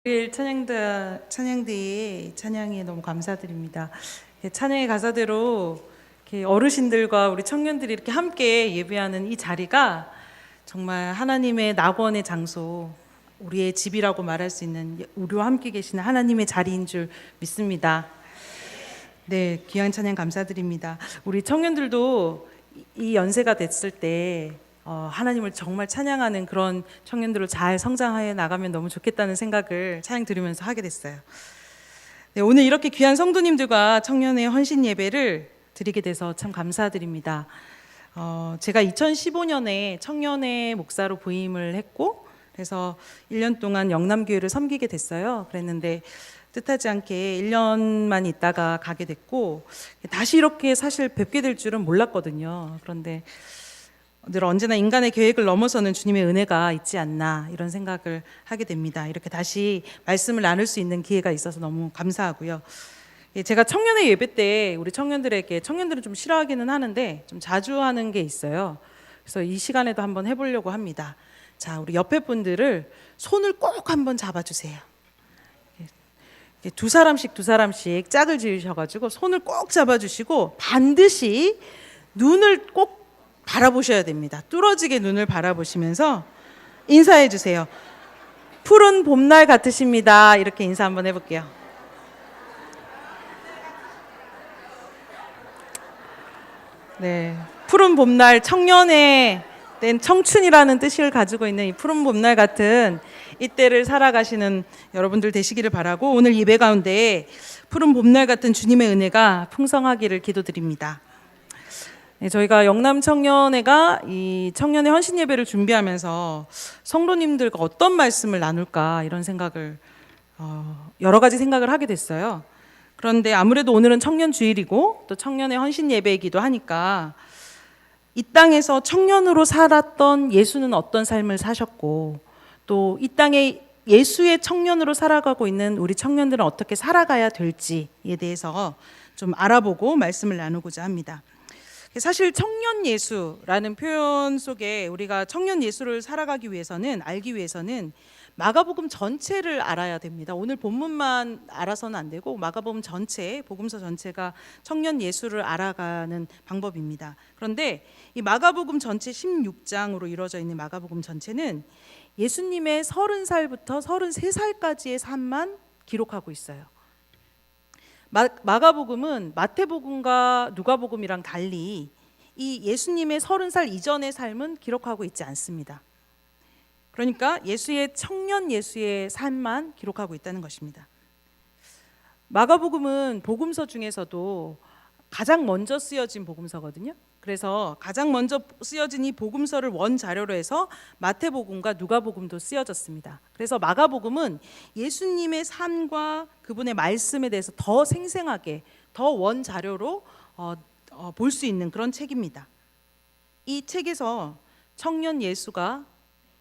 일요일 찬양대의 찬양에 너무 감사드립니다. 찬양의 가사대로 이렇게 어르신들과 우리 청년들이 이렇게 함께 예배하는 이 자리가 정말 하나님의 낙원의 장소, 우리의 집이라고 말할 수 있는 우리와 함께 계시는 하나님의 자리인 줄 믿습니다. 네, 귀한 찬양 감사드립니다. 우리 청년들도 이 연세가 됐을 때 하나님을 정말 찬양하는 그런 청년들을 잘 성장해 나가면 너무 좋겠다는 생각을 찬양 들으면서 하게 됐어요. 네, 오늘 이렇게 귀한 성도님들과 청년의 헌신 예배를 드리게 돼서 참 감사드립니다. 제가 2015년에 청년의 목사로 부임을 했고, 그래서 1년 동안 영남교회를 섬기게 됐어요. 그랬는데 뜻하지 않게 1년만 있다가 가게 됐고, 다시 이렇게 사실 뵙게 될 줄은 몰랐거든요. 그런데 늘 언제나 인간의 계획을 넘어서는 주님의 은혜가 있지 않나 이런 생각을 하게 됩니다. 이렇게 다시 말씀을 나눌 수 있는 기회가 있어서 너무 감사하고요. 제가 청년의 예배 때 우리 청년들에게, 청년들은 좀 싫어하기는 하는데 좀 자주 하는 게 있어요. 그래서 이 시간에도 한번 해보려고 합니다. 자, 우리 옆에 분들을 손을 꼭 한번 잡아주세요. 두 사람씩 짝을 지으셔가지고 손을 꼭 잡아주시고 반드시 눈을 꼭 바라보셔야 됩니다. 뚫어지게 눈을 바라보시면서 인사해 주세요. 푸른 봄날 같으십니다. 이렇게 인사 한번 해볼게요. 네, 푸른 봄날, 청년의 낸 청춘이라는 뜻을 가지고 있는 이 푸른 봄날 같은 이때를 살아가시는 여러분들 되시기를 바라고, 오늘 예배 가운데 푸른 봄날 같은 주님의 은혜가 풍성하기를 기도드립니다. 네, 저희가 영남 청년회가 이 청년의 헌신 예배를 준비하면서 성도님들과 어떤 말씀을 나눌까 이런 생각을 여러 가지 생각을 하게 됐어요. 그런데 아무래도 오늘은 청년 주일이고 또 청년의 헌신 예배이기도 하니까 이 땅에서 청년으로 살았던 예수는 어떤 삶을 사셨고, 또 이 땅에 예수의 청년으로 살아가고 있는 우리 청년들은 어떻게 살아가야 될지에 대해서 좀 알아보고 말씀을 나누고자 합니다. 사실 청년 예수라는 표현 속에 우리가 청년 예수를 살아가기 위해서는, 알기 위해서는 마가복음 전체를 알아야 됩니다. 오늘 본문만 알아서는 안 되고 마가복음 전체, 복음서 전체가 청년 예수를 알아가는 방법입니다. 그런데 이 마가복음 전체 16장으로 이루어져 있는 마가복음 전체는 예수님의 30살부터 33살까지의 삶만 기록하고 있어요. 마가복음은 마태복음과 누가복음이랑 달리 이 예수님의 30살 이전의 삶은 기록하고 있지 않습니다. 그러니까 예수의 청년 예수의 삶만 기록하고 있다는 것입니다. 마가복음은 복음서 중에서도 가장 먼저 쓰여진 복음서거든요. 그래서 가장 먼저 쓰여진 이 복음서를 원자료로 해서 마태복음과 누가복음도 쓰여졌습니다. 그래서 마가복음은 예수님의 삶과 그분의 말씀에 대해서 더 생생하게, 더 원자료로 볼 수 있는 그런 책입니다. 이 책에서 청년 예수가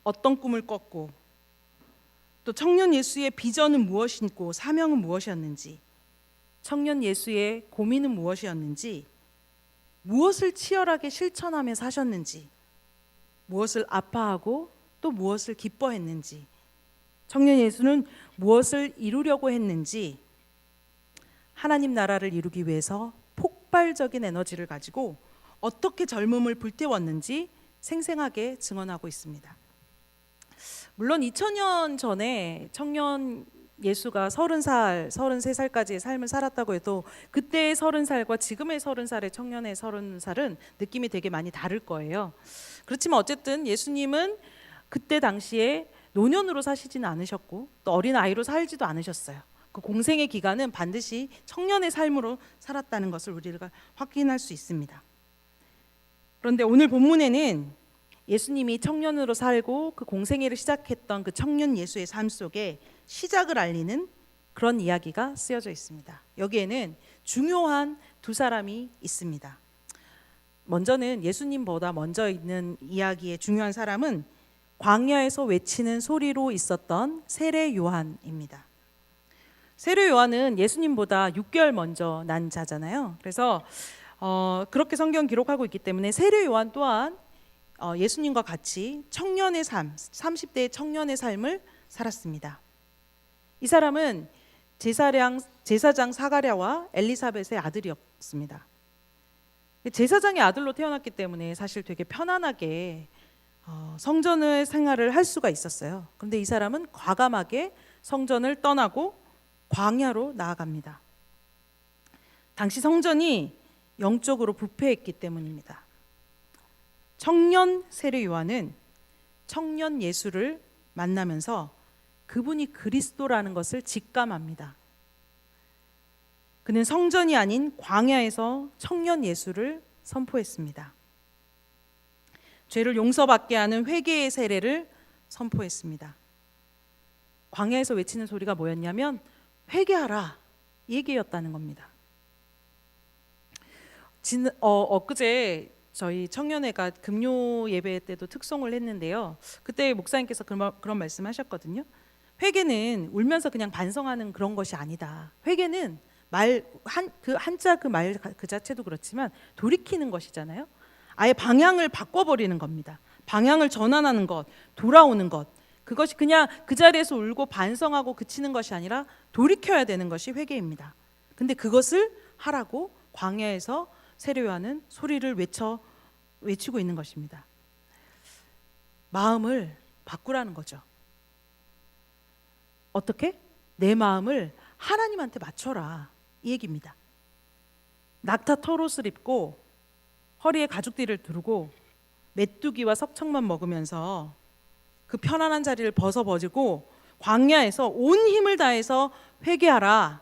어떤 꿈을 꿨고, 또 청년 예수의 비전은 무엇이고 사명은 무엇이었는지, 청년 예수의 고민은 무엇이었는지, 무엇을 치열하게 실천하며 사셨는지, 무엇을 아파하고 또 무엇을 기뻐했는지, 청년 예수는 무엇을 이루려고 했는지, 하나님 나라를 이루기 위해서 폭발적인 에너지를 가지고 어떻게 젊음을 불태웠는지 생생하게 증언하고 있습니다. 물론 2000년 전에 청년 예수가 30살, 33살까지의 삶을 살았다고 해도 그때의 30살과 지금의 30살의 청년의 30살은 느낌이 되게 많이 다를 거예요. 그렇지만 어쨌든 예수님은 그때 당시에 노년으로 사시지는 않으셨고 또 어린아이로 살지도 않으셨어요. 그 공생의 기간은 반드시 청년의 삶으로 살았다는 것을 우리가 확인할 수 있습니다. 그런데 오늘 본문에는 예수님이 청년으로 살고 그 공생애를 시작했던 그 청년 예수의 삶 속에 시작을 알리는 그런 이야기가 쓰여져 있습니다. 여기에는 중요한 두 사람이 있습니다. 먼저는 예수님보다 먼저 있는 이야기의 중요한 사람은 광야에서 외치는 소리로 있었던 세례 요한입니다. 세례 요한은 예수님보다 6개월 먼저 난 자잖아요. 그래서 그렇게 성경 기록하고 있기 때문에 세례 요한 또한 예수님과 같이 청년의 삶, 30대의 청년의 삶을 살았습니다. 이 사람은 제사장 사가랴와 엘리사벳의 아들이었습니다. 제사장의 아들로 태어났기 때문에 사실 되게 편안하게 성전의 생활을 할 수가 있었어요. 그런데 이 사람은 과감하게 성전을 떠나고 광야로 나아갑니다. 당시 성전이 영적으로 부패했기 때문입니다. 청년 세례 요한은 청년 예수를 만나면서 그분이 그리스도라는 것을 직감합니다. 그는 성전이 아닌 광야에서 청년 예수를 선포했습니다. 죄를 용서받게 하는 회개의 세례를 선포했습니다. 광야에서 외치는 소리가 뭐였냐면 회개하라, 이 얘기였다는 겁니다. 엊그제 저희 청년회가 금요 예배 때도 특송을 했는데요. 그때 목사님께서 그런 말씀하셨거든요. 회개는 울면서 그냥 반성하는 그런 것이 아니다. 회개는 한자 그 말 그 자체도 그렇지만 돌이키는 것이잖아요. 아예 방향을 바꿔버리는 겁니다. 방향을 전환하는 것, 돌아오는 것. 그것이 그냥 그 자리에서 울고 반성하고 그치는 것이 아니라 돌이켜야 되는 것이 회개입니다. 근데 그것을 하라고 광야에서 세례 요한은 소리를 외치고 있는 것입니다. 마음을 바꾸라는 거죠. 어떻게? 내 마음을 하나님한테 맞춰라, 이 얘기입니다. 낙타 털옷을 입고 허리에 가죽띠를 두르고 메뚜기와 석청만 먹으면서 그 편안한 자리를 벗어버리고 광야에서 온 힘을 다해서 회개하라,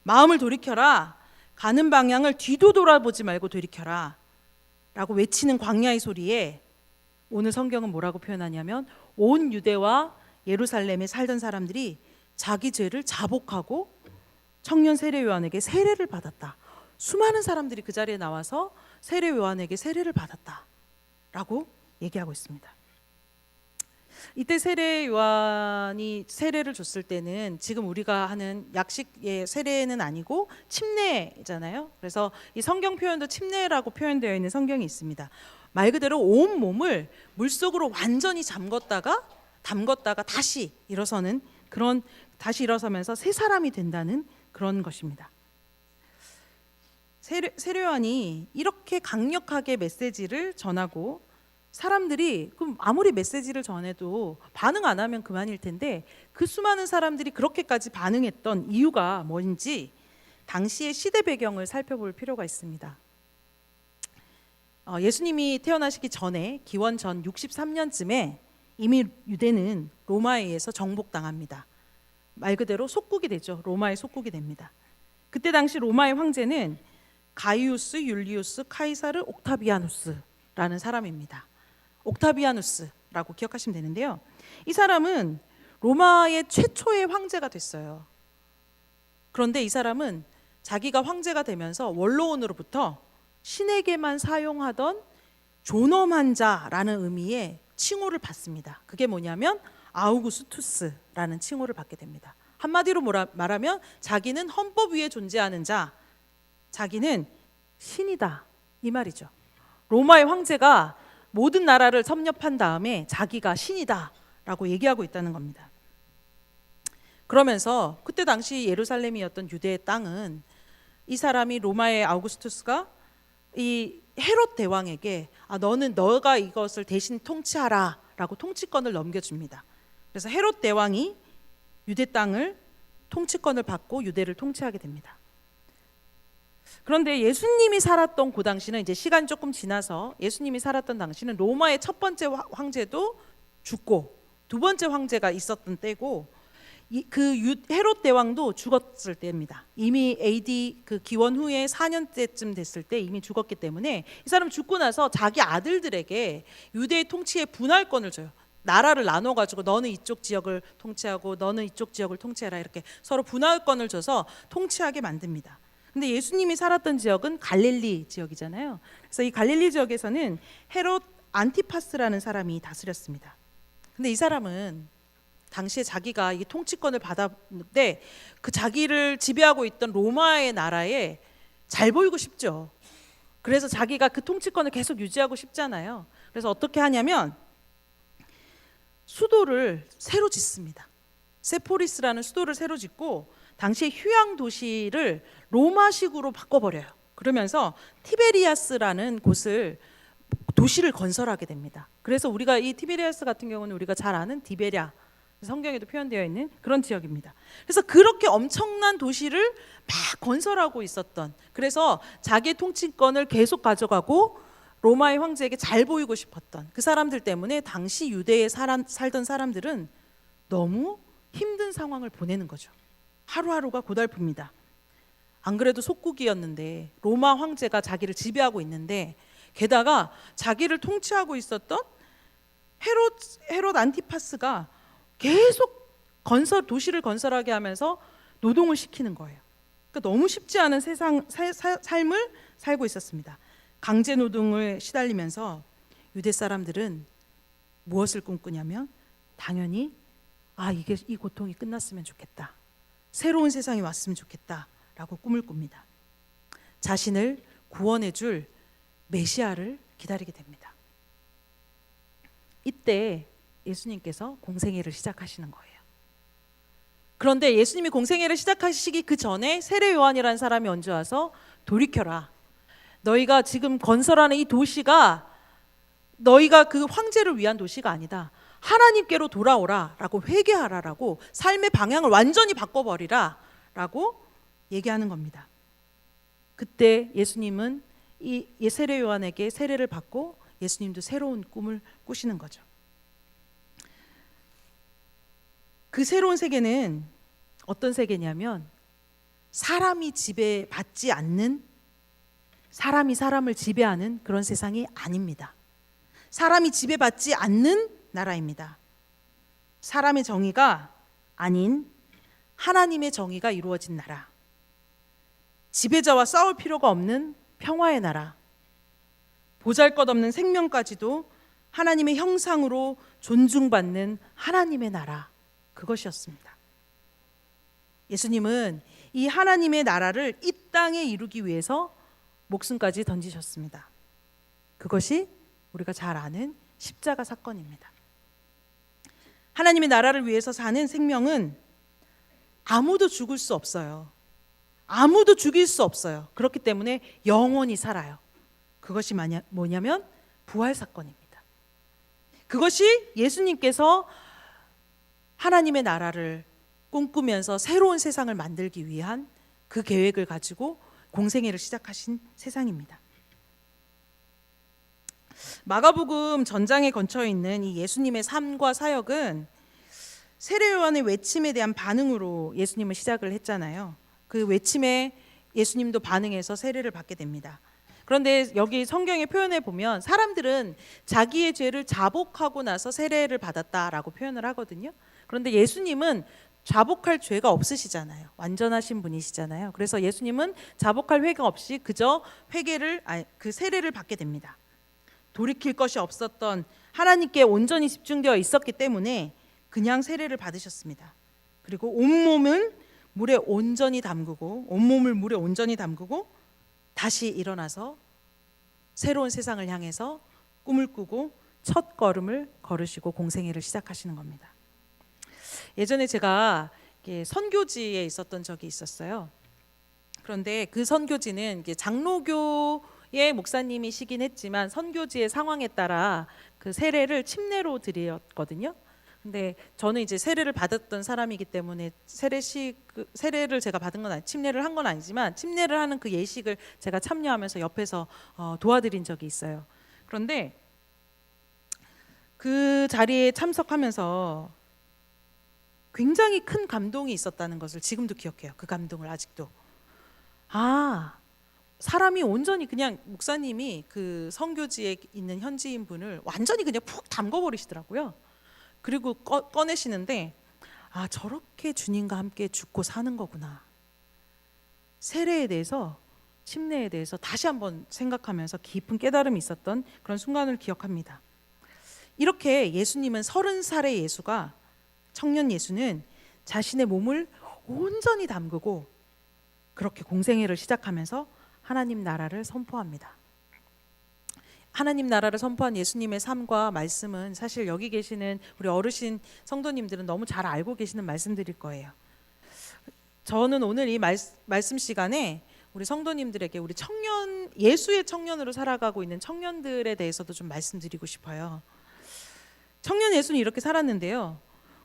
마음을 돌이켜라, 가는 방향을 뒤도 돌아보지 말고 돌이켜라 라고 외치는 광야의 소리에 오늘 성경은 뭐라고 표현하냐면 온 유대와 예루살렘에 살던 사람들이 자기 죄를 자복하고 청년 세례 요한에게 세례를 받았다. 수많은 사람들이 그 자리에 나와서 세례 요한에게 세례를 받았다 라고 얘기하고 있습니다. 이때 세례 요한이 세례를 줬을 때는 지금 우리가 하는 약식의 세례는 아니고 침례잖아요. 그래서 이 성경 표현도 침례라고 표현되어 있는 성경이 있습니다. 말 그대로 온 몸을 물속으로 완전히 담궜다가 다시 일어서면서 새 사람이 된다는 그런 것입니다. 세례 요한이 이렇게 강력하게 메시지를 전하고 사람들이 그럼 아무리 메시지를 전해도 반응 안 하면 그만일 텐데 그 수많은 사람들이 그렇게까지 반응했던 이유가 뭔지 당시의 시대 배경을 살펴볼 필요가 있습니다. 예수님이 태어나시기 전에 기원 전 63년쯤에 이미 유대는 로마에 의해서 정복당합니다. 말 그대로 속국이 되죠. 로마의 속국이 됩니다. 그때 당시 로마의 황제는 가이우스 율리우스 카이사르 옥타비아누스라는 사람입니다. 옥타비아누스라고 기억하시면 되는데요. 이 사람은 로마의 최초의 황제가 됐어요. 그런데 이 사람은 자기가 황제가 되면서 원로원으로부터 신에게만 사용하던 존엄한 자라는 의미의 칭호를 받습니다. 그게 뭐냐면 아우구스투스라는 칭호를 받게 됩니다. 한마디로 말하면 자기는 헌법 위에 존재하는 자, 자기는 신이다, 이 말이죠. 로마의 황제가 모든 나라를 섭렵한 다음에 자기가 신이다라고 얘기하고 있다는 겁니다. 그러면서 그때 당시 예루살렘이었던 유대의 땅은 이 사람이 로마의 아우구스투스가 이 헤롯 대왕에게 너가 이것을 대신 통치하라라고 통치권을 넘겨줍니다. 그래서 헤롯 대왕이 유대 땅을 통치권을 받고 유대를 통치하게 됩니다. 그런데 예수님이 살았던 그 당시는 이제 시간이 조금 지나서 예수님이 살았던 당시는 로마의 첫 번째 황제도 죽고 두 번째 황제가 있었던 때고 헤롯 대왕도 죽었을 때입니다. 이미 AD 그 기원 후에 4년째쯤 됐을 때 이미 죽었기 때문에 이 사람 죽고 나서 자기 아들들에게 유대의 통치의 분할권을 줘요. 나라를 나눠가지고 너는 이쪽 지역을 통치하고 너는 이쪽 지역을 통치해라, 이렇게 서로 분할권을 줘서 통치하게 만듭니다. 근데 예수님이 살았던 지역은 갈릴리 지역이잖아요. 그래서 이 갈릴리 지역에서는 헤롯 안티파스라는 사람이 다스렸습니다. 근데 이 사람은 당시에 자기가 이 통치권을 받았는데 그 자기를 지배하고 있던 로마의 나라에 잘 보이고 싶죠. 그래서 자기가 그 통치권을 계속 유지하고 싶잖아요. 그래서 어떻게 하냐면 수도를 새로 짓습니다. 세포리스라는 수도를 새로 짓고 당시의 휴양 도시를 로마식으로 바꿔버려요. 그러면서 티베리아스라는 곳을 도시를 건설하게 됩니다. 그래서 우리가 이 티베리아스 같은 경우는 우리가 잘 아는 디베랴, 성경에도 표현되어 있는 그런 지역입니다. 그래서 그렇게 엄청난 도시를 막 건설하고 있었던, 그래서 자기의 통치권을 계속 가져가고 로마의 황제에게 잘 보이고 싶었던 그 사람들 때문에 당시 유대에 살던 사람들은 너무 힘든 상황을 보내는 거죠. 하루하루가 고달픕니다. 안 그래도 속국이었는데 로마 황제가 자기를 지배하고 있는데, 게다가 자기를 통치하고 있었던 헤롯 안티파스가 계속 도시를 건설하게 하면서 노동을 시키는 거예요. 그러니까 너무 쉽지 않은 삶을 살고 있었습니다. 강제 노동을 시달리면서 유대 사람들은 무엇을 꿈꾸냐면, 당연히 이 고통이 끝났으면 좋겠다, 새로운 세상이 왔으면 좋겠다라고 꿈을 꿉니다. 자신을 구원해 줄 메시아를 기다리게 됩니다. 이때 예수님께서 공생애를 시작하시는 거예요. 그런데 예수님이 공생애를 시작하시기 그 전에 세례 요한이라는 사람이 얹어 와서, 돌이켜라, 너희가 지금 건설하는 이 도시가 너희가 그 황제를 위한 도시가 아니다, 하나님께로 돌아오라 라고, 회개하라 라고, 삶의 방향을 완전히 바꿔버리라 라고 얘기하는 겁니다. 그때 예수님은 이 세례 요한에게 세례를 받고 예수님도 새로운 꿈을 꾸시는 거죠. 그 새로운 세계는 어떤 세계냐면, 사람이 지배받지 않는, 사람이 사람을 지배하는 그런 세상이 아닙니다. 사람이 지배받지 않는 나라입니다. 사람의 정의가 아닌 하나님의 정의가 이루어진 나라, 지배자와 싸울 필요가 없는 평화의 나라, 보잘것없는 생명까지도 하나님의 형상으로 존중받는 하나님의 나라, 그것이었습니다. 예수님은 이 하나님의 나라를 이 땅에 이루기 위해서 목숨까지 던지셨습니다. 그것이 우리가 잘 아는 십자가 사건입니다. 하나님의 나라를 위해서 사는 생명은 아무도 죽을 수 없어요. 아무도 죽일 수 없어요. 그렇기 때문에 영원히 살아요. 그것이 뭐냐면 부활 사건입니다. 그것이 예수님께서 하나님의 나라를 꿈꾸면서 새로운 세상을 만들기 위한 그 계획을 가지고 공생애를 시작하신 세상입니다. 마가복음 전장에 건쳐 있는 이 예수님의 삶과 사역은 세례 요한의 외침에 대한 반응으로 예수님은 시작을 했잖아요. 그 외침에 예수님도 반응해서 세례를 받게 됩니다. 그런데 여기 성경의 표현에 보면 사람들은 자기의 죄를 자복하고 나서 세례를 받았다라고 표현을 하거든요. 그런데 예수님은 자복할 죄가 없으시잖아요. 완전하신 분이시잖아요. 그래서 예수님은 자복할 회개 없이 그저 그 세례를 받게 됩니다. 돌이킬 것이 없었던, 하나님께 온전히 집중되어 있었기 때문에 그냥 세례를 받으셨습니다. 그리고 온몸을 물에 온전히 담그고 다시 일어나서 새로운 세상을 향해서 꿈을 꾸고 첫 걸음을 걸으시고 공생애를 시작하시는 겁니다. 예전에 제가 선교지에 있었던 적이 있었어요. 그런데 그 선교지는 장로교의 목사님이시긴 했지만 선교지의 상황에 따라 그 세례를 침례로 드렸거든요. 근데 저는 이제 세례를 받았던 사람이기 때문에 세례를 제가 받은 건 침례를 한 건 아니지만 침례를 하는 그 예식을 제가 참여하면서 옆에서 도와드린 적이 있어요. 그런데 그 자리에 참석하면서 굉장히 큰 감동이 있었다는 것을 지금도 기억해요. 그 감동을 아직도. 사람이 온전히 그냥 목사님이 그 선교지에 있는 현지인 분을 완전히 그냥 푹 담궈버리시더라고요. 그리고 꺼내시는데, 저렇게 주님과 함께 죽고 사는 거구나. 세례에 대해서, 침례에 대해서 다시 한번 생각하면서 깊은 깨달음이 있었던 그런 순간을 기억합니다. 이렇게 예수님은 30살의 예수가, 청년 예수는 자신의 몸을 온전히 담그고 그렇게 공생애를 시작하면서 하나님 나라를 선포합니다. 하나님 나라를 선포한 예수님의 삶과 말씀은 사실 여기 계시는 우리 어르신 성도님들은 너무 잘 알고 계시는 말씀들일 거예요. 저는 오늘 이 말씀 시간에 우리 성도님들에게 우리 청년, 예수의 청년으로 살아가고 있는 청년들에 대해서도 좀 말씀드리고 싶어요. 청년 예수는 이렇게 살았는데요.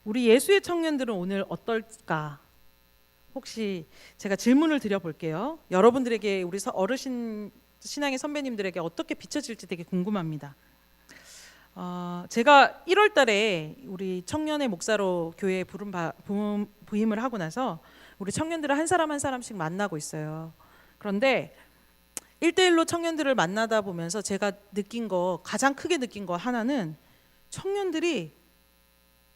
우리 예수의 청년들은 오늘 어떨까? 혹시 제가 질문을 드려볼게요. 여러분들에게 우리 어르신 신앙의 선배님들에게 어떻게 비춰질지 되게 궁금합니다. 제가 1월 달에 우리 청년의 목사로 교회에 부임을 하고 나서 우리 청년들을 한 사람 한 사람씩 만나고 있어요. 그런데 1대1로 청년들을 만나다 보면서 제가 가장 크게 느낀 거 하나는 청년들이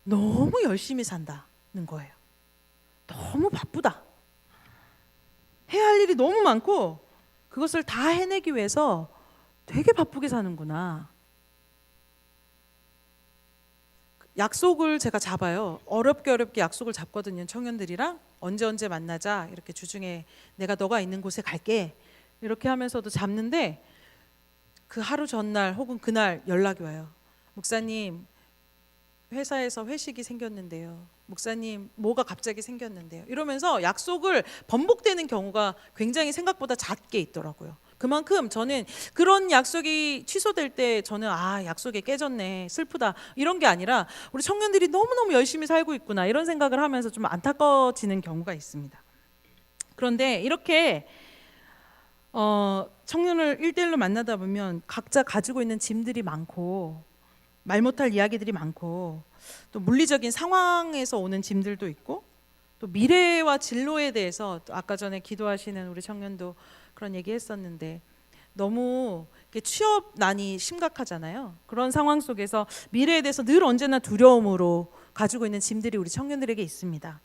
너무 열심히 산다는 거예요. 너무 바쁘다. 해야 할 일이 너무 많고 그것을 다 해내기 위해서 되게 바쁘게 사는구나. 약속을 제가 잡아요. 어렵게 약속을 잡거든요. 청년들이랑 언제 만나자 이렇게 주중에 내가 너가 있는 곳에 갈게 이렇게 하면서도 잡는데 그 하루 전날 혹은 그날 연락이 와요. 목사님 회사에서 회식이 생겼는데요. 목사님 뭐가 갑자기 생겼는데요. 이러면서 약속을 번복되는 경우가 굉장히 생각보다 잦게 있더라고요. 그만큼 저는 그런 약속이 취소될 때 저는 약속이 깨졌네 슬프다 이런 게 아니라 우리 청년들이 너무너무 열심히 살고 있구나 이런 생각을 하면서 좀 안타까워지는 경우가 있습니다. 그런데 이렇게 청년을 1대1로 만나다 보면 각자 가지고 있는 짐들이 많고 말 못할 이야기들이 많고 또 물리적인 상황에서 오는 짐들도 있고 또 미래와 진로에 대해서 또 아까 전에 기도하시는 우리 청년도 그런 얘기 했었는데 너무 취업난이 심각하잖아요. 그런 상황 속에서 미래에 대해서 늘 언제나 두려움으로 가지고 있는 짐들이 우리 청년들에게 있습니다.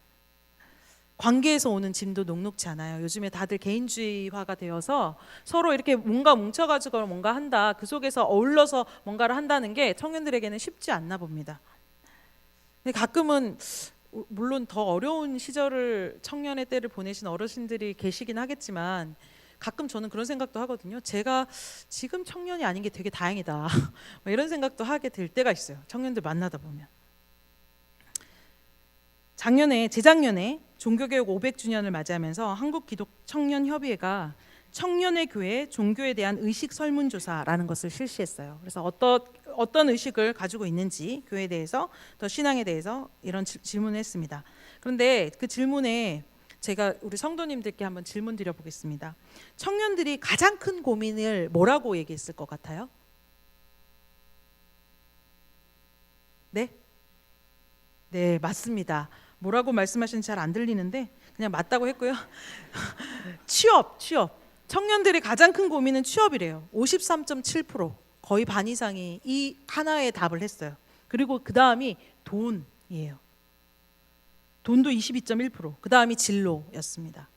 관계에서 오는 짐도 녹록지 않아요. 요즘에 다들 개인주의화가 되어서 서로 이렇게 뭔가 뭉쳐가지고 뭔가 한다. 그 속에서 어울러서 뭔가를 한다는 게 청년들에게는 쉽지 않나 봅니다. 근데 가끔은 물론 더 어려운 시절을 청년의 때를 보내신 어르신들이 계시긴 하겠지만 가끔 저는 그런 생각도 하거든요. 제가 지금 청년이 아닌 게 되게 다행이다. 이런 생각도 하게 될 때가 있어요. 청년들 만나다 보면. 재작년에 종교개혁 500주년을 맞이하면서 한국기독청년협의회가 청년의 교회 종교에 대한 의식 설문조사라는 것을 실시했어요. 그래서 어떤 의식을 가지고 있는지 교회에 대해서 또 신앙에 대해서 이런 질문을 했습니다. 그런데 그 질문에 제가 우리 성도님들께 한번 질문 드려보겠습니다. 청년들이 가장 큰 고민을 뭐라고 얘기했을 것 같아요? 네? 네, 맞습니다. 뭐라고 말씀하시는지 잘 안 들리는데 그냥 맞다고 했고요. 취업. 청년들이 가장 큰 고민은 취업이래요. 53.7%, 거의 반 이상이 이 하나의 답을 했어요. 그리고 그 다음이 돈이에요. 돈도 22.1%, 그 다음이 진로였습니다.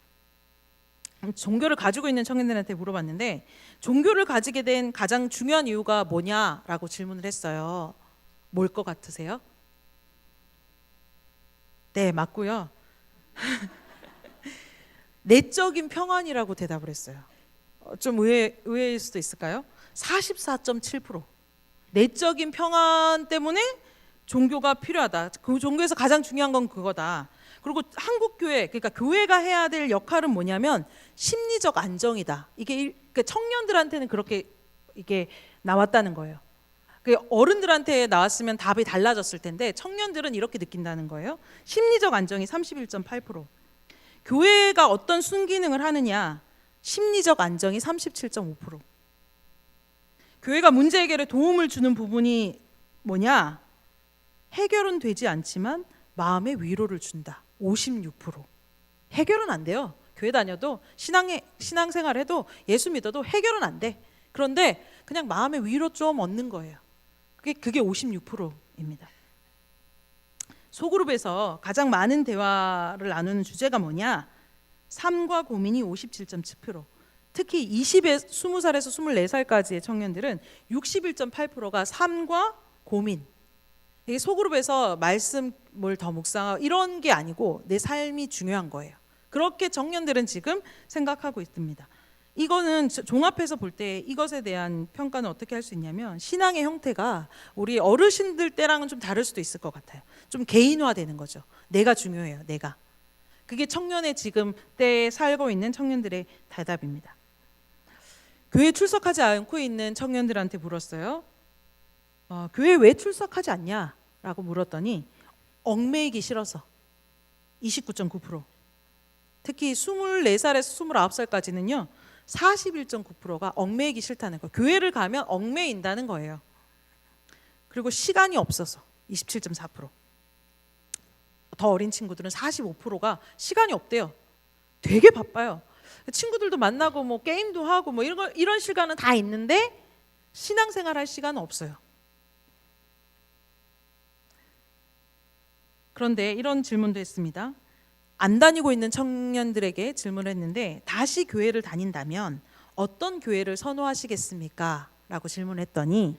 종교를 가지고 있는 청년들한테 물어봤는데 종교를 가지게 된 가장 중요한 이유가 뭐냐라고 질문을 했어요. 뭘 것 같으세요? 네, 맞고요. 내적인 평안이라고 대답을 했어요. 좀 의외일 수도 있을까요? 44.7%. 내적인 평안 때문에 종교가 필요하다. 그 종교에서 가장 중요한 건 그거다. 그리고 한국 교회, 그러니까 교회가 해야 될 역할은 뭐냐면 심리적 안정이다. 이게 청년들한테는 그렇게 이게 나왔다는 거예요. 어른들한테 나왔으면 답이 달라졌을 텐데 청년들은 이렇게 느낀다는 거예요. 심리적 안정이 31.8%. 교회가 어떤 순기능을 하느냐? 심리적 안정이 37.5%. 교회가 문제 해결에 도움을 주는 부분이 뭐냐? 해결은 되지 않지만 마음의 위로를 준다. 56%. 해결은 안 돼요. 교회 다녀도 신앙생활해도 예수 믿어도 해결은 안 돼. 그런데 그냥 마음의 위로 좀 얻는 거예요. 그게 56%입니다. 소그룹에서 가장 많은 대화를 나누는 주제가 뭐냐? 삶과 고민이 57.7%. 특히 20살에서 24살까지의 청년들은 61.8%가 삶과 고민. 이게 소그룹에서 말씀을 더 묵상하고 이런 게 아니고 내 삶이 중요한 거예요. 그렇게 청년들은 지금 생각하고 있습니다. 이거는 종합해서 볼 때 이것에 대한 평가는 어떻게 할 수 있냐면, 신앙의 형태가 우리 어르신들 때랑은 좀 다를 수도 있을 것 같아요. 좀 개인화되는 거죠. 내가 중요해요. 내가. 그게 청년의 지금 때에 살고 있는 청년들의 대답입니다. 교회 출석하지 않고 있는 청년들한테 물었어요. 교회 왜 출석하지 않냐? 라고 물었더니 얽매이기 싫어서 29.9%. 특히 24살에서 29살까지는요 41.9%가 얽매이기 싫다는 거예요. 교회를 가면 얽매인다는 거예요. 그리고 시간이 없어서 27.4%. 더 어린 친구들은 45%가 시간이 없대요. 되게 바빠요. 친구들도 만나고 뭐 게임도 하고 뭐 이런 시간은 다 있는데 신앙생활 할 시간은 없어요. 그런데 이런 질문도 했습니다. 안 다니고 있는 청년들에게 질문을 했는데, 다시 교회를 다닌다면 어떤 교회를 선호하시겠습니까? 라고 질문했더니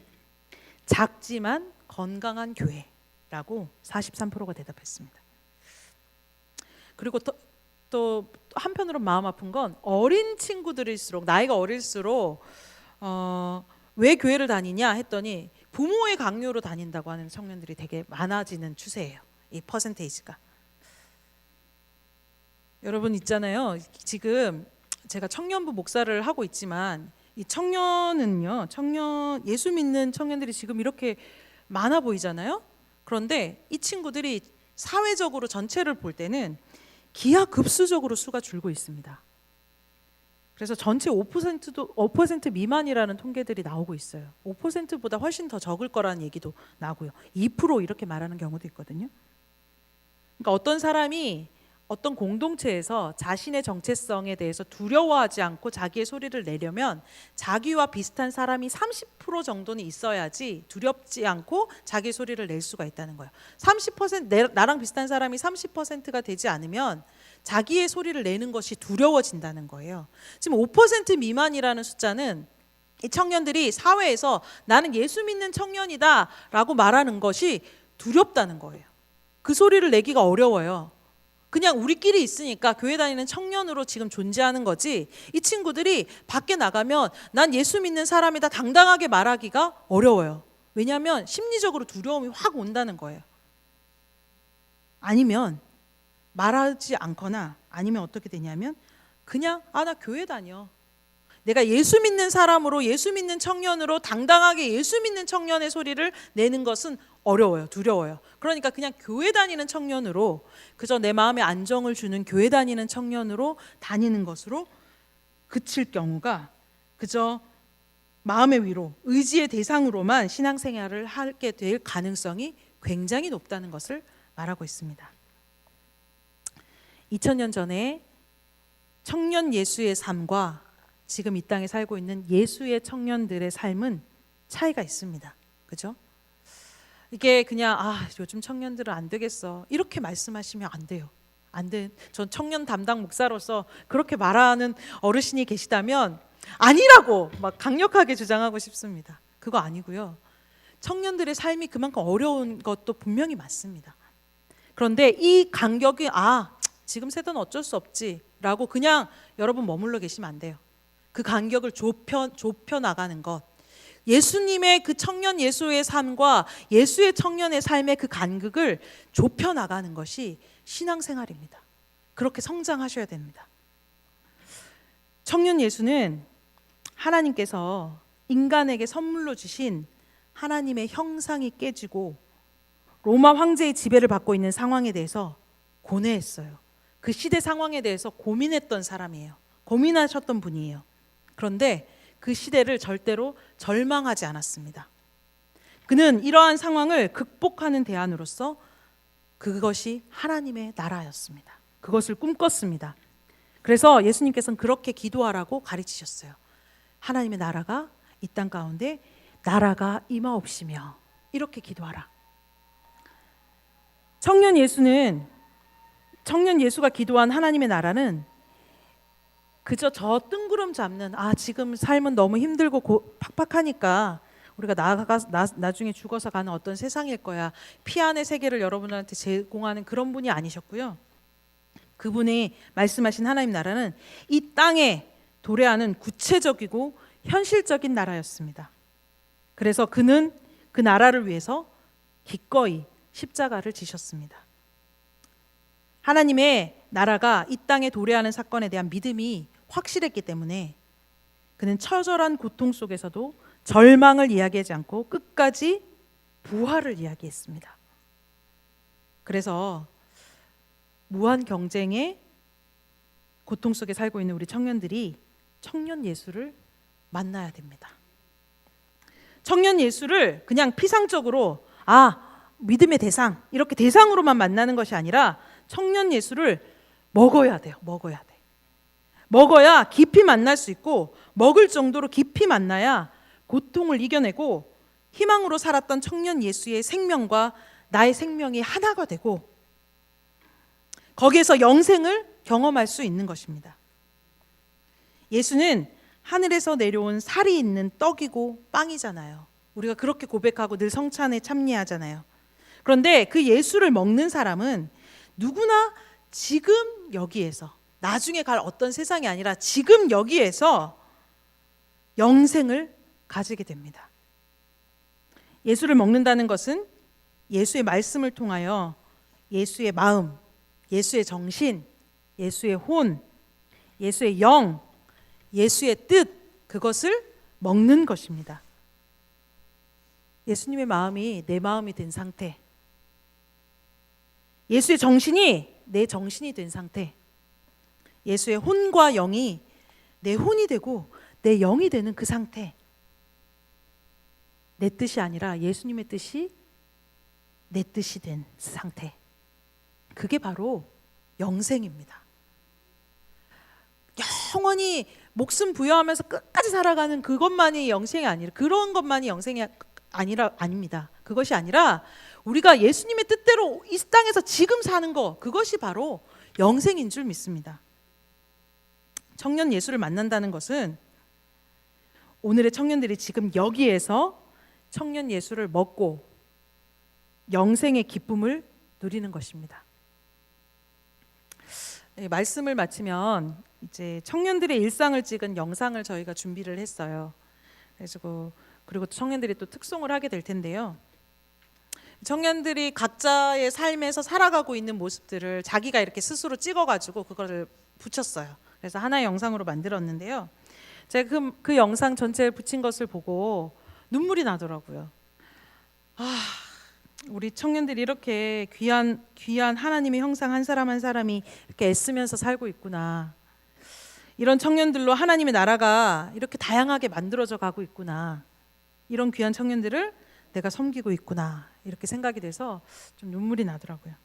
작지만 건강한 교회라고 43%가 대답했습니다. 그리고 또 한편으로 마음 아픈 건, 어린 친구들일수록, 나이가 어릴수록 왜 교회를 다니냐 했더니 부모의 강요로 다닌다고 하는 청년들이 되게 많아지는 추세예요. 이 퍼센테이지가. 여러분 있잖아요. 지금 제가 청년부 목사를 하고 있지만 이 청년은요, 예수 믿는 청년들이 지금 이렇게 많아 보이잖아요. 그런데 이 친구들이 사회적으로 전체를 볼 때는 기하급수적으로 수가 줄고 있습니다. 그래서 전체 5% 미만이라는 통계들이 나오고 있어요. 5%보다 훨씬 더 적을 거라는 얘기도 나고요. 2% 이렇게 말하는 경우도 있거든요. 그러니까 어떤 사람이 어떤 공동체에서 자신의 정체성에 대해서 두려워하지 않고 자기의 소리를 내려면 자기와 비슷한 사람이 30% 정도는 있어야지 두렵지 않고 자기 소리를 낼 수가 있다는 거예요. 30% 나랑 비슷한 사람이 30%가 되지 않으면 자기의 소리를 내는 것이 두려워진다는 거예요. 지금 5% 미만이라는 숫자는 이 청년들이 사회에서 나는 예수 믿는 청년이다 라고 말하는 것이 두렵다는 거예요. 그 소리를 내기가 어려워요. 그냥 우리끼리 있으니까 교회 다니는 청년으로 지금 존재하는 거지, 이 친구들이 밖에 나가면 난 예수 믿는 사람이다 당당하게 말하기가 어려워요. 왜냐하면 심리적으로 두려움이 확 온다는 거예요. 아니면 말하지 않거나, 아니면 어떻게 되냐면 그냥 나 교회 다녀. 내가 예수 믿는 사람으로, 예수 믿는 청년으로 당당하게 예수 믿는 청년의 소리를 내는 것은 어려워요. 두려워요. 그러니까 그냥 교회 다니는 청년으로, 그저 내 마음에 안정을 주는 교회 다니는 청년으로 다니는 것으로 그칠 경우가, 그저 마음의 위로, 의지의 대상으로만 신앙생활을 하게 될 가능성이 굉장히 높다는 것을 말하고 있습니다. 2000년 전에 청년 예수의 삶과 지금 이 땅에 살고 있는 예수의 청년들의 삶은 차이가 있습니다. 그죠? 이게 그냥 요즘 청년들은 안 되겠어 이렇게 말씀하시면 안 돼요. 안 돼. 전 청년 담당 목사로서 그렇게 말하는 어르신이 계시다면 아니라고 막 강력하게 주장하고 싶습니다. 그거 아니고요. 청년들의 삶이 그만큼 어려운 것도 분명히 맞습니다. 그런데 이 간격이 지금 세대는 어쩔 수 없지라고 그냥 여러분 머물러 계시면 안 돼요. 그 간격을 좁혀 나가는 것, 예수님의 그 청년 예수의 삶과 예수의 청년의 삶의 그 간극을 좁혀 나가는 것이 신앙생활입니다. 그렇게 성장하셔야 됩니다. 청년 예수는 하나님께서 인간에게 선물로 주신 하나님의 형상이 깨지고 로마 황제의 지배를 받고 있는 상황에 대해서 고뇌했어요. 그 시대 상황에 대해서 고민했던 사람이에요. 고민하셨던 분이에요. 그런데 그 시대를 절대로 절망하지 않았습니다. 그는 이러한 상황을 극복하는 대안으로서 그것이 하나님의 나라였습니다. 그것을 꿈꿨습니다. 그래서 예수님께서는 그렇게 기도하라고 가르치셨어요. 하나님의 나라가 이 땅 가운데 나라가 임하옵시며, 이렇게 기도하라. 청년 예수가 기도한 하나님의 나라는 그저 저 뜬구름 잡는 지금 삶은 너무 힘들고 팍팍하니까 우리가 나중에 죽어서 가는 어떤 세상일 거야, 피안의 세계를 여러분한테 제공하는 그런 분이 아니셨고요. 그분이 말씀하신 하나님 나라는 이 땅에 도래하는 구체적이고 현실적인 나라였습니다. 그래서 그는 그 나라를 위해서 기꺼이 십자가를 지셨습니다. 하나님의 나라가 이 땅에 도래하는 사건에 대한 믿음이 확실했기 때문에 그는 처절한 고통 속에서도 절망을 이야기하지 않고 끝까지 부활을 이야기했습니다. 그래서 무한 경쟁의 고통 속에 살고 있는 우리 청년들이 청년 예수를 만나야 됩니다. 청년 예수를 그냥 피상적으로 믿음의 대상 이렇게 대상으로만 만나는 것이 아니라 청년 예수를 먹어야 돼요. 먹어야 깊이 만날 수 있고 먹을 정도로 깊이 만나야 고통을 이겨내고 희망으로 살았던 청년 예수의 생명과 나의 생명이 하나가 되고 거기에서 영생을 경험할 수 있는 것입니다. 예수는 하늘에서 내려온 살이 있는 떡이고 빵이잖아요. 우리가 그렇게 고백하고 늘 성찬에 참여하잖아요. 그런데 그 예수를 먹는 사람은 누구나 지금 여기에서, 나중에 갈 어떤 세상이 아니라 지금 여기에서 영생을 가지게 됩니다. 예수를 먹는다는 것은 예수의 말씀을 통하여 예수의 마음, 예수의 정신, 예수의 혼, 예수의 영, 예수의 뜻, 그것을 먹는 것입니다. 예수님의 마음이 내 마음이 된 상태, 예수의 정신이 내 정신이 된 상태, 예수의 혼과 영이 내 혼이 되고 내 영이 되는 그 상태, 내 뜻이 아니라 예수님의 뜻이 내 뜻이 된 상태, 그게 바로 영생입니다. 영원히 목숨 부여하면서 끝까지 살아가는 그것만이 영생이 아니라, 그런 것만이 영생이 아닙니다. 그것이 아니라 우리가 예수님의 뜻대로 이 땅에서 지금 사는 거, 그것이 바로 영생인 줄 믿습니다. 청년 예수를 만난다는 것은 오늘의 청년들이 지금 여기에서 청년 예수를 먹고 영생의 기쁨을 누리는 것입니다. 말씀을 마치면 이제 청년들의 일상을 찍은 영상을 저희가 준비를 했어요. 그리고 청년들이 또 특송을 하게 될 텐데요. 청년들이 각자의 삶에서 살아가고 있는 모습들을 자기가 이렇게 스스로 찍어가지고 그거를 붙였어요. 그래서 하나의 영상으로 만들었는데요. 제가 그 영상 전체를 붙인 것을 보고 눈물이 나더라고요. 우리 청년들이 이렇게 귀한 하나님의 형상 한 사람 한 사람이 이렇게 애쓰면서 살고 있구나. 이런 청년들로 하나님의 나라가 이렇게 다양하게 만들어져 가고 있구나. 이런 귀한 청년들을 내가 섬기고 있구나. 이렇게 생각이 돼서 좀 눈물이 나더라고요.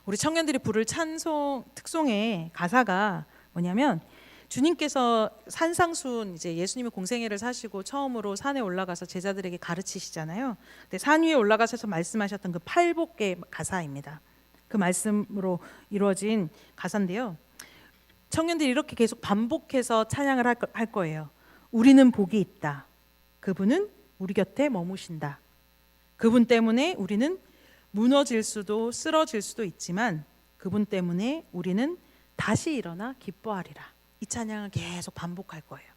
우리 청년들이 부를 찬송 특송의 가사가 뭐냐면, 주님께서 산상순, 이제 예수님이 공생애를 사시고 처음으로 산에 올라가서 제자들에게 가르치시잖아요. 근데 산 위에 올라가셔서 말씀하셨던 그 팔복의 가사입니다. 그 말씀으로 이루어진 가사인데요. 청년들이 이렇게 계속 반복해서 찬양을 할 거예요. 우리는 복이 있다. 그분은 우리 곁에 머무신다. 그분 때문에 우리는 무너질 수도 쓰러질 수도 있지만 그분 때문에 우리는 다시 일어나 기뻐하리라. 이 찬양을 계속 반복할 거예요.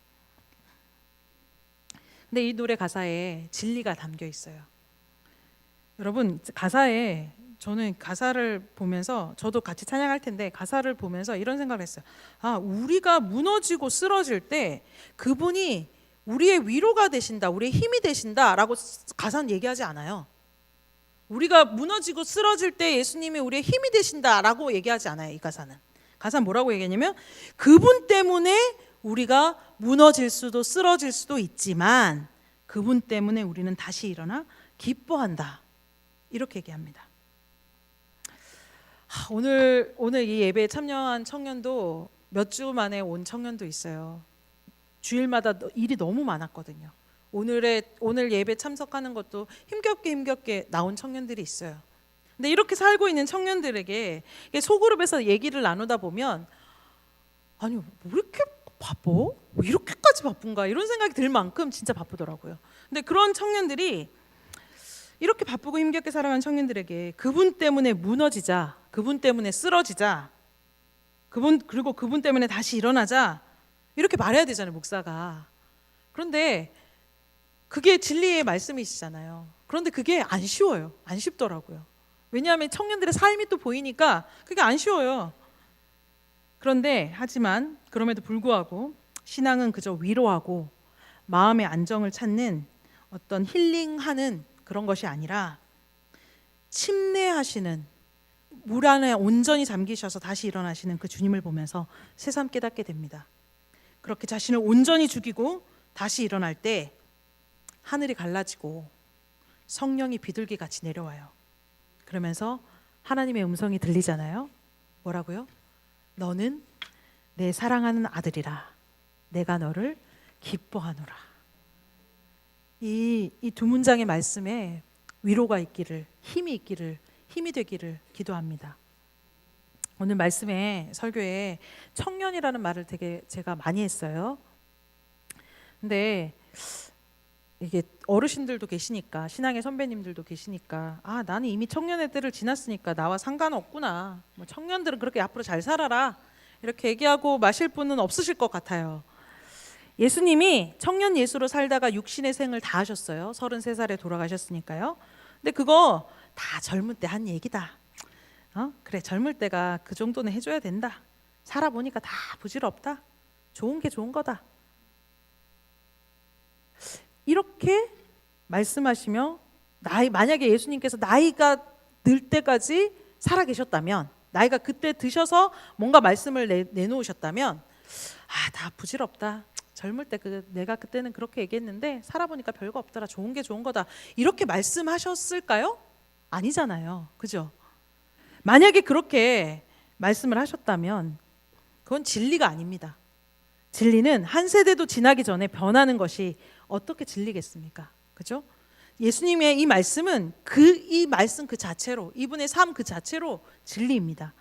근데 이 노래 가사에 진리가 담겨 있어요. 여러분, 가사에, 저는 가사를 보면서, 저도 같이 찬양할 텐데 가사를 보면서 이런 생각을 했어요. 우리가 무너지고 쓰러질 때 그분이 우리의 위로가 되신다, 우리의 힘이 되신다라고 가사는 얘기하지 않아요. 우리가 무너지고 쓰러질 때 예수님이 우리의 힘이 되신다라고 얘기하지 않아요. 이 가사는 뭐라고 얘기하냐면, 그분 때문에 우리가 무너질 수도 쓰러질 수도 있지만 그분 때문에 우리는 다시 일어나 기뻐한다, 이렇게 얘기합니다. 오늘 이 예배에 참여한 청년도 몇 주 만에 온 청년도 있어요. 주일마다 일이 너무 많았거든요. 오늘 예배 참석하는 것도 힘겹게 나온 청년들이 있어요. 근데 이렇게 살고 있는 청년들에게 소그룹에서 얘기를 나누다 보면, 아니 왜 이렇게 바빠? 왜 이렇게까지 바쁜가? 이런 생각이 들 만큼 진짜 바쁘더라고요. 근데 그런 청년들이, 이렇게 바쁘고 힘겹게 살아가는 청년들에게 그분 때문에 무너지자, 그분 때문에 쓰러지자, 그분 때문에 다시 일어나자, 이렇게 말해야 되잖아요, 목사가. 그런데 그게 진리의 말씀이시잖아요. 그런데 그게 안 쉬워요. 안 쉽더라고요. 왜냐하면 청년들의 삶이 또 보이니까 그게 안 쉬워요. 그런데 하지만 그럼에도 불구하고 신앙은 그저 위로하고 마음의 안정을 찾는 어떤 힐링하는 그런 것이 아니라 침례하시는, 물 안에 온전히 잠기셔서 다시 일어나시는 그 주님을 보면서 새삼 깨닫게 됩니다. 그렇게 자신을 온전히 죽이고 다시 일어날 때 하늘이 갈라지고 성령이 비둘기 같이 내려와요. 그러면서 하나님의 음성이 들리잖아요. 뭐라고요? 너는 내 사랑하는 아들이라. 내가 너를 기뻐하노라. 이 두 문장의 말씀에 위로가 있기를, 힘이 되기를 기도합니다. 오늘 말씀에 설교에 청년이라는 말을 되게 제가 많이 했어요. 근데 이게 어르신들도 계시니까, 신앙의 선배님들도 계시니까, 아, 나는 이미 청년의 때를 지났으니까 나와 상관없구나, 뭐 청년들은 그렇게 앞으로 잘 살아라, 이렇게 얘기하고 마실 분은 없으실 것 같아요. 예수님이 청년 예수로 살다가 육신의 생을 다 하셨어요. 33살에 돌아가셨으니까요. 근데 그거 다 젊을 때 한 얘기다. 그래, 젊을 때가 그 정도는 해줘야 된다. 살아보니까 다 부질없다. 좋은 게 좋은 거다. 이렇게 말씀하시며, 만약에 예수님께서 나이가 들 때까지 살아 계셨다면, 나이가 그때 드셔서 뭔가 말씀을 내놓으셨다면, 아, 다 부질없다. 젊을 때 내가 그때는 그렇게 얘기했는데 살아보니까 별거 없더라. 좋은 게 좋은 거다. 이렇게 말씀하셨을까요? 아니잖아요. 그죠? 만약에 그렇게 말씀을 하셨다면 그건 진리가 아닙니다. 진리는 한 세대도 지나기 전에 변하는 것이 어떻게 진리겠습니까? 그죠? 예수님의 이 말씀은 이 말씀 그 자체로, 이분의 삶 그 자체로 진리입니다.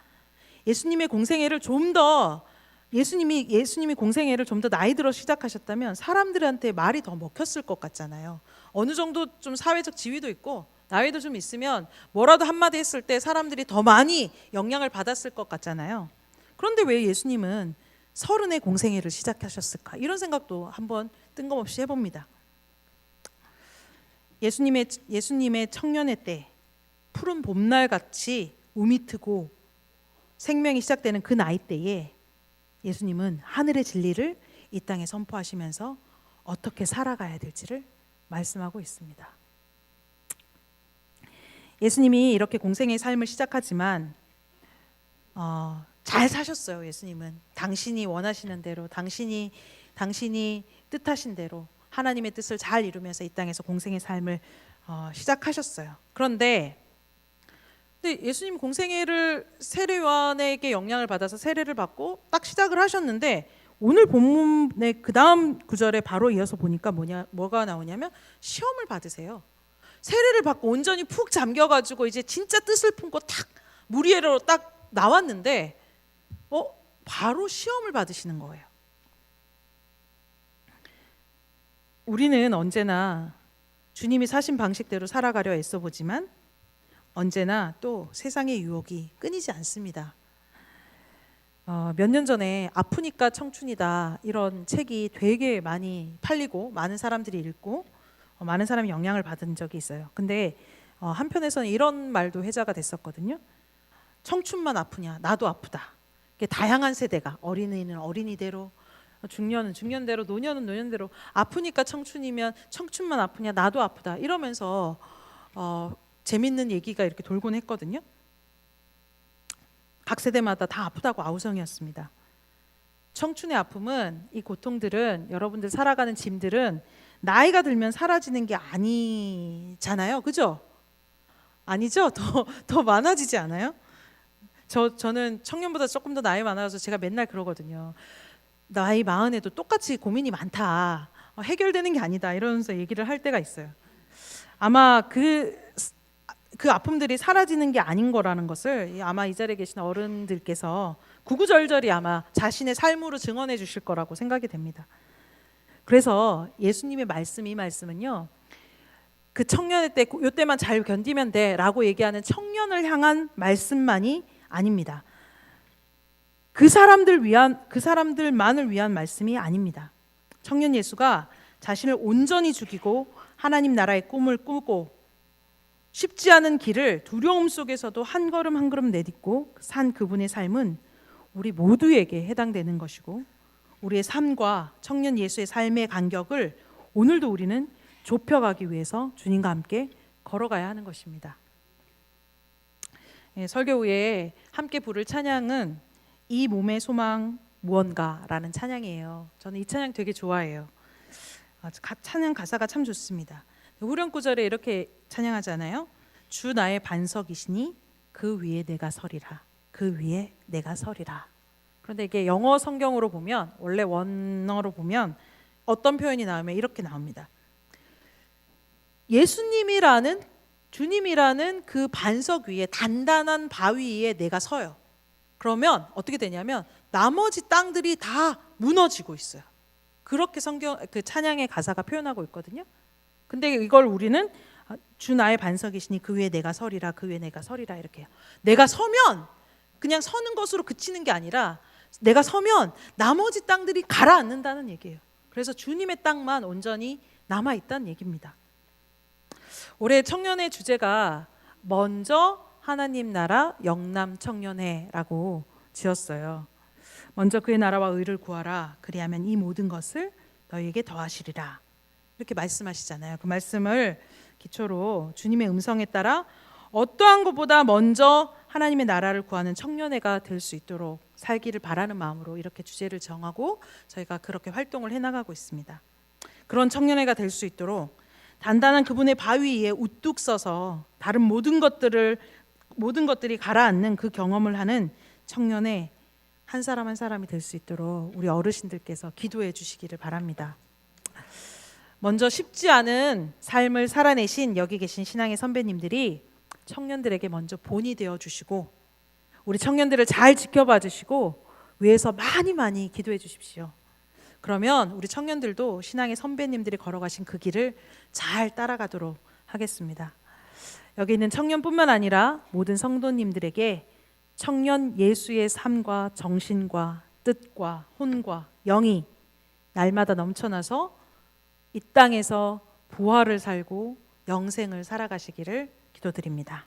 예수님의 공생애를 좀 더, 예수님이 공생애를 좀 더 나이 들어 시작하셨다면 사람들한테 말이 더 먹혔을 것 같잖아요. 어느 정도 좀 사회적 지위도 있고 나이도 좀 있으면 뭐라도 한마디 했을 때 사람들이 더 많이 영향을 받았을 것 같잖아요. 그런데 왜 예수님은 30에 공생애를 시작하셨을까? 이런 생각도 한번 뜬금없이 해봅니다. 예수님의 청년의 때, 푸른 봄날 같이 우미 트고 생명이 시작되는 그 나이 때에 예수님은 하늘의 진리를 이 땅에 선포하시면서 어떻게 살아가야 될지를 말씀하고 있습니다. 예수님이 이렇게 공생의 삶을 시작하지만 잘 사셨어요. 예수님은 당신이 원하시는 대로, 당신이 뜻하신 대로 하나님의 뜻을 잘 이루면서 이 땅에서 공생의 삶을 시작하셨어요. 그런데 예수님 공생애를 세례요한에게 영향을 받아서 세례를 받고 딱 시작을 하셨는데, 오늘 본문의 그 다음 구절에 바로 이어서 보니까 뭐가 나오냐면 시험을 받으세요. 세례를 받고 온전히 푹 잠겨가지고 이제 진짜 뜻을 품고 탁 물 위로 딱 나왔는데 바로 시험을 받으시는 거예요. 우리는 언제나 주님이 사신 방식대로 살아가려 애써보지만 언제나 또 세상의 유혹이 끊이지 않습니다. 몇 년 전에 아프니까 청춘이다 이런 책이 되게 많이 팔리고 많은 사람들이 읽고 많은 사람이 영향을 받은 적이 있어요. 근데 한편에서는 이런 말도 회자가 됐었거든요. 청춘만 아프냐? 나도 아프다. 다양한 세대가, 어린이는 어린이대로, 중년은 중년대로, 노년은 노년대로, 아프니까 청춘이면 청춘만 아프냐? 나도 아프다. 이러면서 재밌는 얘기가 이렇게 돌곤 했거든요. 각 세대마다 다 아프다고 아우성이었습니다. 청춘의 아픔은, 이 고통들은, 여러분들 살아가는 짐들은 나이가 들면 사라지는 게 아니잖아요. 그죠? 아니죠? 더 많아지지 않아요? 저는 청년보다 조금 더 나이 많아서 제가 맨날 그러거든요. 나이 40에도 똑같이 고민이 많다. 해결되는 게 아니다. 이러면서 얘기를 할 때가 있어요. 아마 그 아픔들이 사라지는 게 아닌 거라는 것을 아마 이 자리에 계신 어른들께서 구구절절히 아마 자신의 삶으로 증언해 주실 거라고 생각이 됩니다. 그래서 예수님의 이 말씀은요, 그 청년의 때, 요때만 잘 견디면 돼 라고 얘기하는 청년을 향한 말씀만이 아닙니다. 그 사람들만을 위한 말씀이 아닙니다. 청년 예수가 자신을 온전히 죽이고 하나님 나라의 꿈을 꾸고 쉽지 않은 길을 두려움 속에서도 한 걸음 한 걸음 내딛고 산 그분의 삶은 우리 모두에게 해당되는 것이고, 우리의 삶과 청년 예수의 삶의 간격을 오늘도 우리는 좁혀가기 위해서 주님과 함께 걸어가야 하는 것입니다. 설교 후에 함께 부를 찬양은 이 몸의 소망 무언가라는 찬양이에요. 저는 이 찬양 되게 좋아해요. 찬양 가사가 참 좋습니다. 후렴 구절에 이렇게 찬양하잖아요. 주 나의 반석이시니 그 위에 내가 서리라. 그 위에 내가 서리라. 그런데 이게 영어 성경으로 보면, 원래 원어로 보면 어떤 표현이 나오면 이렇게 나옵니다. 예수님이라는, 주님이라는 그 반석 위에, 단단한 바위 위에 내가 서요. 그러면 어떻게 되냐면 나머지 땅들이 다 무너지고 있어요. 그렇게 성경 그 찬양의 가사가 표현하고 있거든요. 근데 이걸 우리는 주 나의 반석이시니 그 위에 내가 서리라, 그 위에 내가 서리라 이렇게 해요. 내가 서면 그냥 서는 것으로 그치는 게 아니라 내가 서면 나머지 땅들이 가라앉는다는 얘기예요. 그래서 주님의 땅만 온전히 남아 있다는 얘기입니다. 올해 청년의 주제가 먼저 하나님 나라 영남 청년회라고 지었어요. 먼저 그의 나라와 의를 구하라. 그리하면 이 모든 것을 너희에게 더하시리라. 이렇게 말씀하시잖아요. 그 말씀을 기초로 주님의 음성에 따라 어떠한 것보다 먼저 하나님의 나라를 구하는 청년회가 될 수 있도록 살기를 바라는 마음으로 이렇게 주제를 정하고 저희가 그렇게 활동을 해나가고 있습니다. 그런 청년회가 될 수 있도록 단단한 그분의 바위 위에 우뚝 서서 다른 모든 것들이 가라앉는 그 경험을 하는 청년회 한 사람 한 사람이 될 수 있도록 우리 어르신들께서 기도해 주시기를 바랍니다. 먼저 쉽지 않은 삶을 살아내신 여기 계신 신앙의 선배님들이 청년들에게 먼저 본이 되어 주시고 우리 청년들을 잘 지켜봐 주시고 위에서 많이 기도해 주십시오. 그러면 우리 청년들도 신앙의 선배님들이 걸어가신 그 길을 잘 따라가도록 하겠습니다. 여기 있는 청년뿐만 아니라 모든 성도님들에게 청년 예수의 삶과 정신과 뜻과 혼과 영이 날마다 넘쳐나서 이 땅에서 부활을 살고 영생을 살아가시기를 기도드립니다.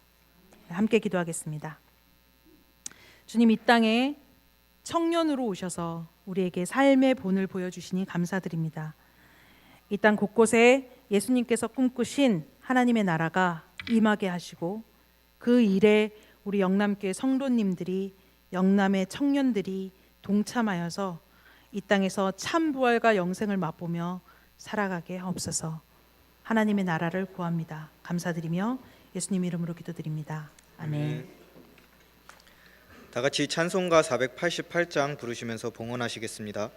함께 기도하겠습니다. 주님, 이 땅에 청년으로 오셔서 우리에게 삶의 본을 보여주시니 감사드립니다. 이 땅 곳곳에 예수님께서 꿈꾸신 하나님의 나라가 임하게 하시고 그 일에 우리 영남교회 성도님들이, 영남의 청년들이 동참하여서 이 땅에서 참 부활과 영생을 맛보며 살아가게 하옵소서. 하나님의 나라를 구합니다. 감사드리며 예수님 이름으로 기도드립니다. 아멘. 다 같이 찬송가 488장 부르시면서 봉헌하시겠습니다.